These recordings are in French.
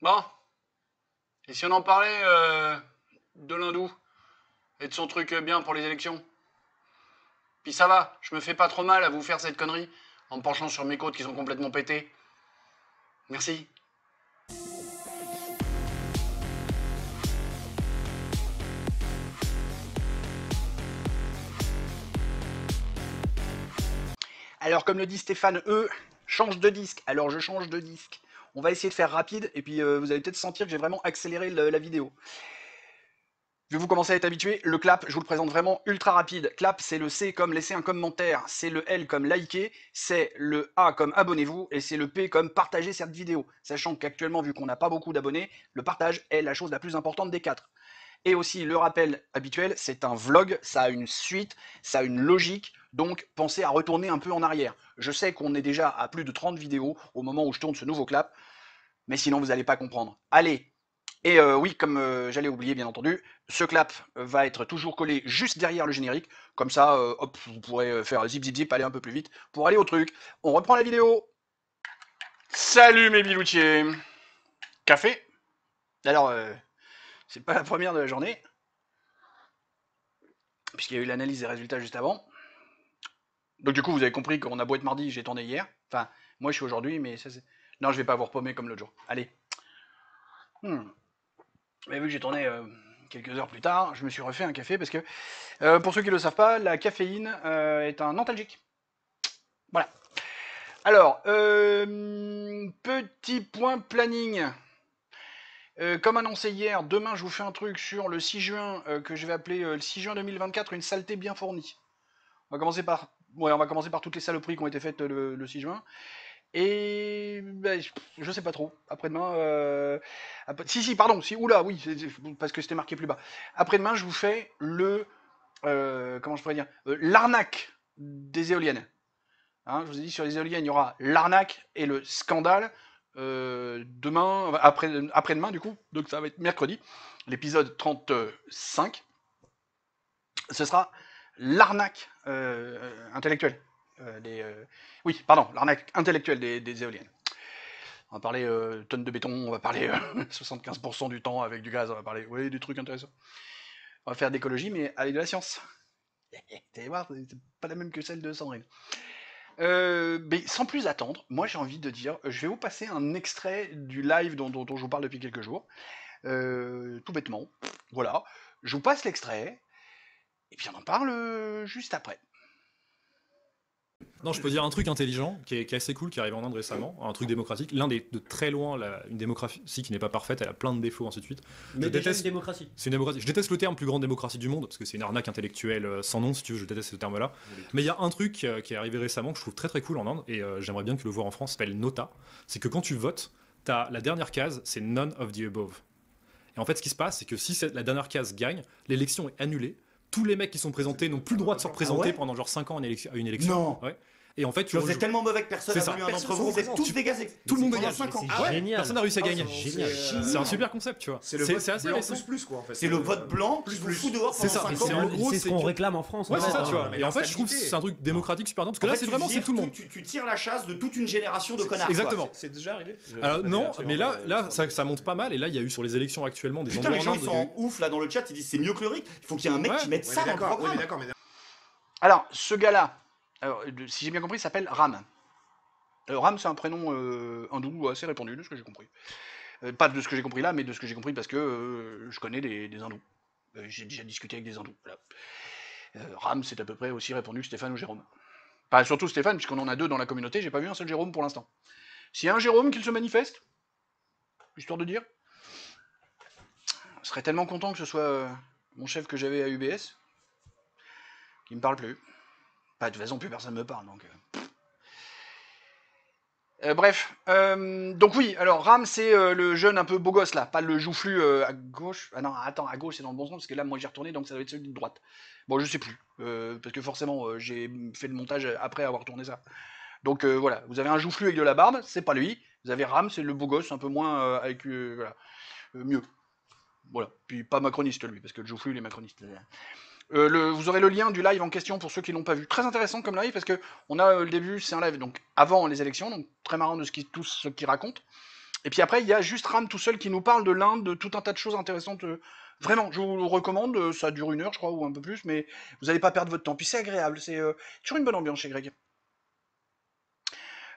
Bon, et si on en parlait de l'hindou et de son truc bien pour les élections? Puis ça va, je me fais pas trop mal à vous faire cette connerie en me penchant sur mes côtes qui sont complètement pétées. Merci. Alors, comme le dit Stéphane change de disque. Alors, je change de disque. On va essayer de faire rapide, et puis vous allez peut-être sentir que j'ai vraiment accéléré la vidéo. Je vais vous commencer à être habitué. Le clap, je vous le présente vraiment ultra rapide. Clap, c'est le C comme laisser un commentaire, c'est le L comme liker, c'est le A comme abonnez-vous, et c'est le P comme partager cette vidéo. Sachant qu'actuellement, vu qu'on n'a pas beaucoup d'abonnés, le partage est la chose la plus importante des quatre. Et aussi, le rappel habituel, c'est un vlog, ça a une suite, ça a une logique, donc pensez à retourner un peu en arrière. Je sais qu'on est déjà à plus de 30 vidéos au moment où je tourne ce nouveau clap, mais sinon vous n'allez pas comprendre. Allez. Et oui, comme j'allais oublier bien entendu, ce clap va être toujours collé juste derrière le générique, comme ça, hop, vous pourrez faire zip zip zip, aller un peu plus vite pour aller au truc. On reprend la vidéo. Salut mes biloutiers. Café. Alors, c'est pas la première de la journée, puisqu'il y a eu l'analyse des résultats juste avant. Donc du coup, vous avez compris qu'on a beau être mardi, j'ai tourné hier. Enfin, moi je suis aujourd'hui, mais ça c'est... Non, je vais pas vous repaumer comme l'autre jour. Allez. Mais vu que j'ai tourné quelques heures plus tard, je me suis refait un café parce que, pour ceux qui ne le savent pas, la caféine est un antalgique. Voilà. Alors, petit point planning. Comme annoncé hier, demain je vous fais un truc sur le 6 juin que je vais appeler le 6 juin 2024, une saleté bien fournie. On va commencer par toutes les saloperies qui ont été faites le 6 juin. Et ben, je sais pas trop. Après-demain, si, pardon, si, oula, oui, parce que c'était marqué plus bas. Après-demain, je vous fais comment je pourrais dire, l'arnaque des éoliennes. Hein, je vous ai dit sur les éoliennes, il y aura l'arnaque et le scandale. Demain, après-demain du coup, donc ça va être mercredi, l'épisode 35. Ce sera l'arnaque intellectuelle. Oui, pardon, l'arnaque intellectuelle des éoliennes. On va parler tonnes de béton, on va parler 75% du temps avec du gaz, on va parler des trucs intéressants. On va faire d'écologie, mais avec de la science. Vous allez voir, c'est pas la même que celle de Sandrine. Mais sans plus attendre, moi j'ai envie de dire, je vais vous passer un extrait du live dont je vous parle depuis quelques jours. Tout bêtement. Voilà. Je vous passe l'extrait, et puis on en parle juste après. Non, je peux dire un truc intelligent qui est assez cool, qui arrive en Inde récemment, un truc démocratique. De très loin, une démocratie qui n'est pas parfaite, elle a plein de défauts, ainsi de suite. Mais déjà une démocratie. C'est une démocratie. Je déteste le terme plus grande démocratie du monde, parce que c'est une arnaque intellectuelle sans nom, si tu veux, je déteste ce terme-là. Mais il y a un truc qui est arrivé récemment que je trouve très très cool en Inde, et j'aimerais bien que le voir en France, ça s'appelle Nota. C'est que quand tu votes, t'as la dernière case, c'est None of the above. Et en fait, ce qui se passe, c'est que si la dernière case gagne, l'élection est annulée. Tous les mecs qui sont présentés n'ont plus le droit de se représenter pendant genre 5 ans à une élection. Non. Ouais. Et en fait, vous êtes tellement mauvais que personne n'a voulu un d'entre vous, vous êtes tous dégagés. Tout le monde dégage. 5 ans. Ah ouais, génial. Personne n'a réussi à gagner. C'est un super concept, tu vois. C'est le vote blanc plus quoi en fait. C'est le vote blanc qui vous fout dehors pendant 5 ans. C'est ce qu'on réclame en France. Ouais, c'est ça, tu vois. Et en fait, je trouve que c'est un truc démocratique super bien parce que là, c'est vraiment c'est tout le monde. Tu tires la chasse de toute une génération de connards. Exactement. C'est déjà arrivé. Alors non, mais là, ça monte pas mal. Et là, il y a eu sur les élections actuellement des endroits. Les gens ils sont ouf là dans le chat, ils disent c'est mieux que le RIC. Il faut qu'il y ait un mec qui mette ça dans le programme. Alors, ce gars-là, si j'ai bien compris, il s'appelle Ram. Ram, c'est un prénom hindou assez répandu, de ce que j'ai compris. Pas de ce que j'ai compris là, mais de ce que j'ai compris parce que je connais des hindous. J'ai déjà discuté avec des hindous. Voilà. Ram, c'est à peu près aussi répandu que Stéphane ou Jérôme. Enfin, surtout Stéphane, puisqu'on en a deux dans la communauté, j'ai pas vu un seul Jérôme pour l'instant. S'il y a un Jérôme, qu'il se manifeste, histoire de dire. Je serais tellement content que ce soit mon chef que j'avais à UBS, qui me parle plus. Pas de toute façon, plus personne me parle, donc... bref, donc oui, alors Ram c'est le jeune un peu beau gosse là, pas le joufflu à gauche. Ah non, attends, à gauche c'est dans le bon sens parce que là moi j'ai retourné donc ça doit être celui de droite. Bon, je sais plus, parce que forcément j'ai fait le montage après avoir tourné ça. Donc voilà, vous avez un joufflu avec de la barbe, c'est pas lui. Vous avez Ram, c'est le beau gosse un peu moins avec voilà, mieux. Voilà, puis pas macroniste lui, parce que le joufflu il est macroniste. Vous aurez le lien du live en question pour ceux qui l'ont pas vu. Très intéressant comme live parce que on a le début, c'est un live donc avant les élections, donc très marrant de tout ce qu'ils racontent. Et puis après, il y a juste Ram tout seul qui nous parle de l'Inde, de tout un tas de choses intéressantes. Vraiment, je vous le recommande. Ça dure 1 heure, je crois, ou un peu plus, mais vous n'allez pas perdre votre temps. Puis c'est agréable, c'est toujours une bonne ambiance chez Greg.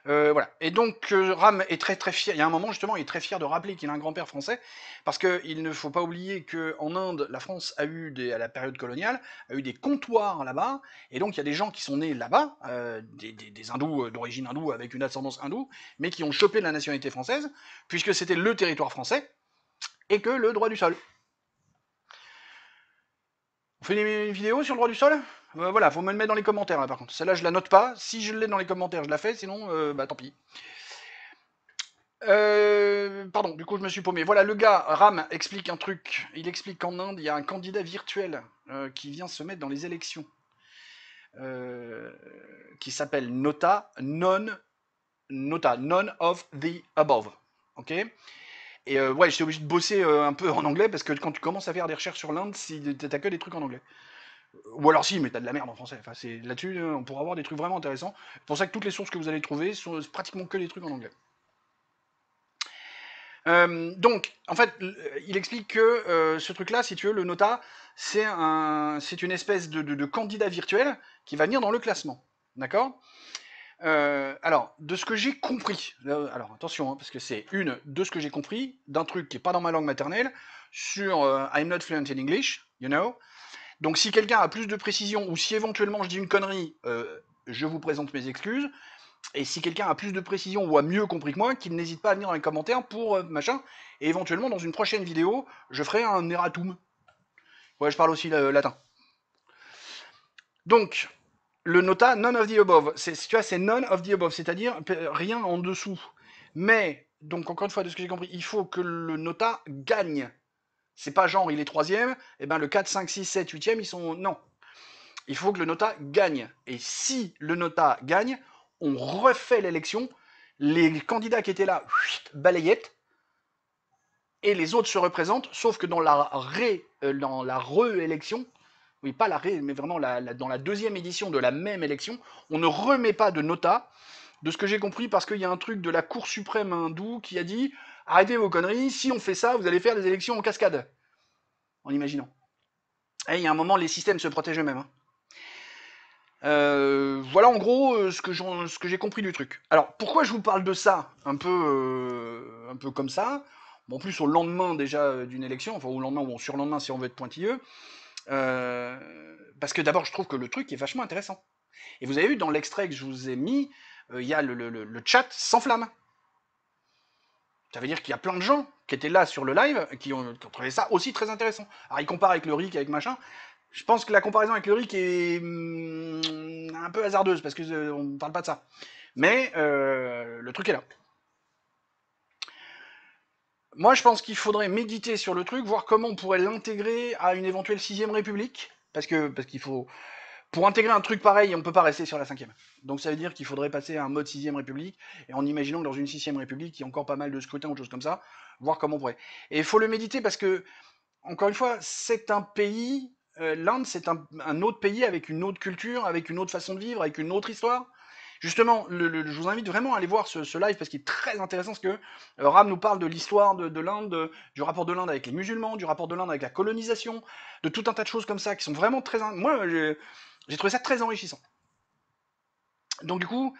Voilà. Et donc Ram est très très fier. Il y a un moment justement, il est très fier de rappeler qu'il a un grand-père français, parce qu'il ne faut pas oublier qu'en Inde, la France a eu à la période coloniale, a eu des comptoirs là-bas, et donc il y a des gens qui sont nés là-bas, des hindous d'origine hindoue avec une ascendance hindoue, mais qui ont chopé la nationalité française, puisque c'était le territoire français, et que le droit du sol. On fait une vidéo sur le droit du sol. Voilà, faut me le mettre dans les commentaires là par contre. Celle-là je la note pas. Si je l'ai dans les commentaires, je la fais, sinon bah tant pis. Pardon, du coup je me suis paumé. Voilà, le gars, Ram, explique un truc. Il explique qu'en Inde, il y a un candidat virtuel qui vient se mettre dans les élections. Qui s'appelle None of the above. Ok. Et ouais, j'étais obligé de bosser un peu en anglais parce que quand tu commences à faire des recherches sur l'Inde, t'as que des trucs en anglais. Ou alors si, mais t'as de la merde en français. Enfin, c'est là-dessus, on pourra avoir des trucs vraiment intéressants. C'est pour ça que toutes les sources que vous allez trouver sont pratiquement que des trucs en anglais. Donc, en fait, il explique que ce truc-là, si tu veux, le Nota, c'est une espèce de candidat virtuel qui va venir dans le classement. D'accord ? Alors, de ce que j'ai compris, alors attention, hein, parce que c'est de ce que j'ai compris, d'un truc qui n'est pas dans ma langue maternelle, sur I'm not fluent in English, you know. Donc si quelqu'un a plus de précision, ou si éventuellement je dis une connerie, je vous présente mes excuses. Et si quelqu'un a plus de précision ou a mieux compris que moi, qu'il n'hésite pas à venir dans les commentaires pour machin. Et éventuellement, dans une prochaine vidéo, je ferai un erratum. Ouais, je parle aussi latin. Donc, le nota none of the above, tu vois, c'est none of the above, c'est-à-dire rien en dessous. Mais, donc encore une fois, de ce que j'ai compris, il faut que le nota gagne. C'est pas genre il est 3ème, et ben le 4, 5, 6, 7, 8ème, ils sont... Non. Il faut que le nota gagne. Et si le nota gagne, on refait l'élection, les candidats qui étaient là, balayette, et les autres se représentent, sauf que dans la re-élection, oui, pas la ré, mais vraiment dans la 2e édition de la même élection, on ne remet pas de nota, de ce que j'ai compris, parce qu'il y a un truc de la Cour suprême hindoue qui a dit « Arrêtez vos conneries, si on fait ça, vous allez faire des élections en cascade. » En imaginant. Et il y a un moment, les systèmes se protègent eux-mêmes. Hein. Voilà en gros ce que j'ai compris du truc. Alors pourquoi je vous parle de ça un peu comme ça, bon, en plus au lendemain déjà d'une élection, enfin au lendemain ou au surlendemain si on veut être pointilleux, parce que d'abord je trouve que le truc est vachement intéressant. Et vous avez vu dans l'extrait que je vous ai mis, il y a le chat s'enflamme. Ça veut dire qu'il y a plein de gens qui étaient là sur le live qui ont trouvé ça aussi très intéressant. Alors ils comparent avec le RIC, avec machin. Je pense que la comparaison avec le RIC est un peu hasardeuse, parce qu'on ne parle pas de ça. Mais le truc est là. Moi, je pense qu'il faudrait méditer sur le truc, voir comment on pourrait l'intégrer à une éventuelle 6ème République. Parce qu'il faut... Pour intégrer un truc pareil, on ne peut pas rester sur la 5ème. Donc ça veut dire qu'il faudrait passer à un mode 6ème République, et en imaginant que dans une 6ème République, il y a encore pas mal de scrutins ou de choses comme ça, voir comment on pourrait. Et il faut le méditer parce que, encore une fois, c'est un pays... L'Inde, c'est un autre pays avec une autre culture, avec une autre façon de vivre, avec une autre histoire. Justement, je vous invite vraiment à aller voir ce live parce qu'il est très intéressant, parce que Ram nous parle de l'histoire de l'Inde, du rapport de l'Inde avec les musulmans, du rapport de l'Inde avec la colonisation, de tout un tas de choses comme ça qui sont vraiment très... Moi, j'ai trouvé ça très enrichissant. Donc du coup,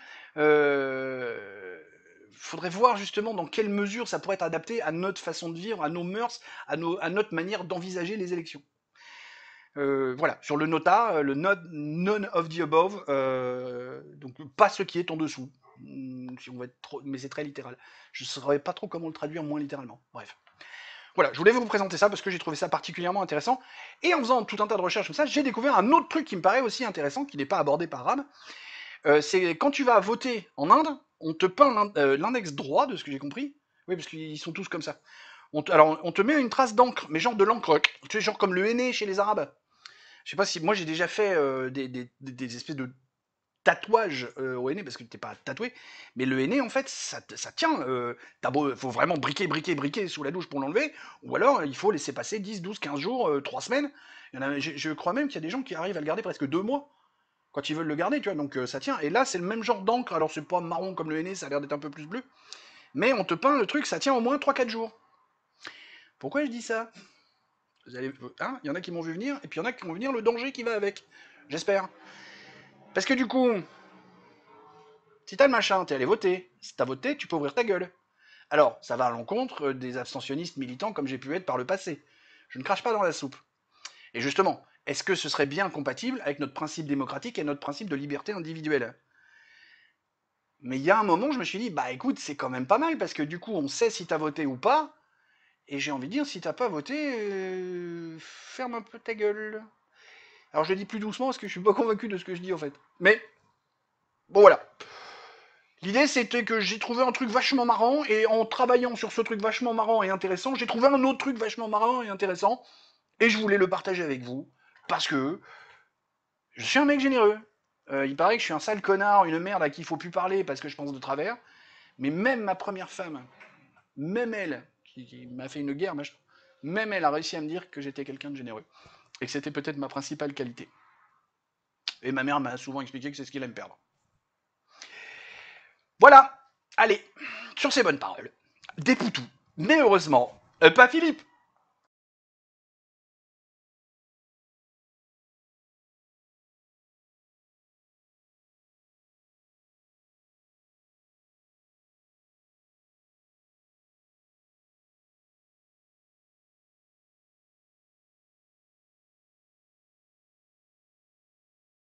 faudrait voir justement dans quelle mesure ça pourrait être adapté à notre façon de vivre, à nos mœurs, à notre manière d'envisager les élections. Voilà, sur le nota, le none of the above, donc pas ce qui est en dessous. Si on va être trop, mais c'est très littéral. Je ne saurais pas trop comment le traduire moins littéralement. Bref. Voilà, je voulais vous présenter ça parce que j'ai trouvé ça particulièrement intéressant. Et en faisant tout un tas de recherches comme ça, j'ai découvert un autre truc qui me paraît aussi intéressant, qui n'est pas abordé par Ram. C'est quand tu vas voter en Inde, on te peint l'index droit, de ce que j'ai compris. Oui, parce qu'ils sont tous comme ça. Alors, on te met une trace d'encre, mais genre de l'encre, tu sais, genre comme le henné chez les Arabes. Je sais pas si... Moi, j'ai déjà fait des espèces de tatouages au henné, parce que t'es pas tatoué, mais le henné, en fait, ça tient. Faut vraiment briquer sous la douche pour l'enlever, ou alors il faut laisser passer 10, 12, 15 jours, 3 semaines. Je crois même qu'il y a des gens qui arrivent à le garder presque 2 mois, quand ils veulent le garder, tu vois, donc ça tient. Et là, c'est le même genre d'encre, alors c'est pas marron comme le henné, ça a l'air d'être un peu plus bleu, mais on te peint le truc, ça tient au moins 3-4 jours. Pourquoi je dis ça? Vous allez, hein, y en a qui m'ont vu venir, et puis il y en a qui vont venir le danger qui va avec. J'espère. Parce que du coup, si t'as le machin, t'es allé voter. Si t'as voté, tu peux ouvrir ta gueule. Alors, ça va à l'encontre des abstentionnistes militants comme j'ai pu être par le passé. Je ne crache pas dans la soupe. Et justement, est-ce que ce serait bien compatible avec notre principe démocratique et notre principe de liberté individuelle? Mais il y a un moment, je me suis dit, bah écoute, c'est quand même pas mal, parce que du coup, on sait si t'as voté ou pas, et j'ai envie de dire, si t'as pas voté, ferme un peu ta gueule. Alors je le dis plus doucement, parce que je suis pas convaincu de ce que je dis, en fait. Mais, bon voilà. L'idée, c'était que j'ai trouvé un truc vachement marrant, et en travaillant sur ce truc vachement marrant et intéressant, j'ai trouvé un autre truc vachement marrant et intéressant, et je voulais le partager avec vous, parce que je suis un mec généreux. Il paraît que je suis un sale connard, une merde à qui il faut plus parler parce que je pense de travers, mais même ma première femme, même elle, qui m'a fait une guerre, même elle a réussi à me dire que j'étais quelqu'un de généreux, et que c'était peut-être ma principale qualité. Et ma mère m'a souvent expliqué que c'est ce qu'il aime perdre. Voilà, allez, sur ces bonnes paroles, des poutous, mais heureusement, pas Philippe.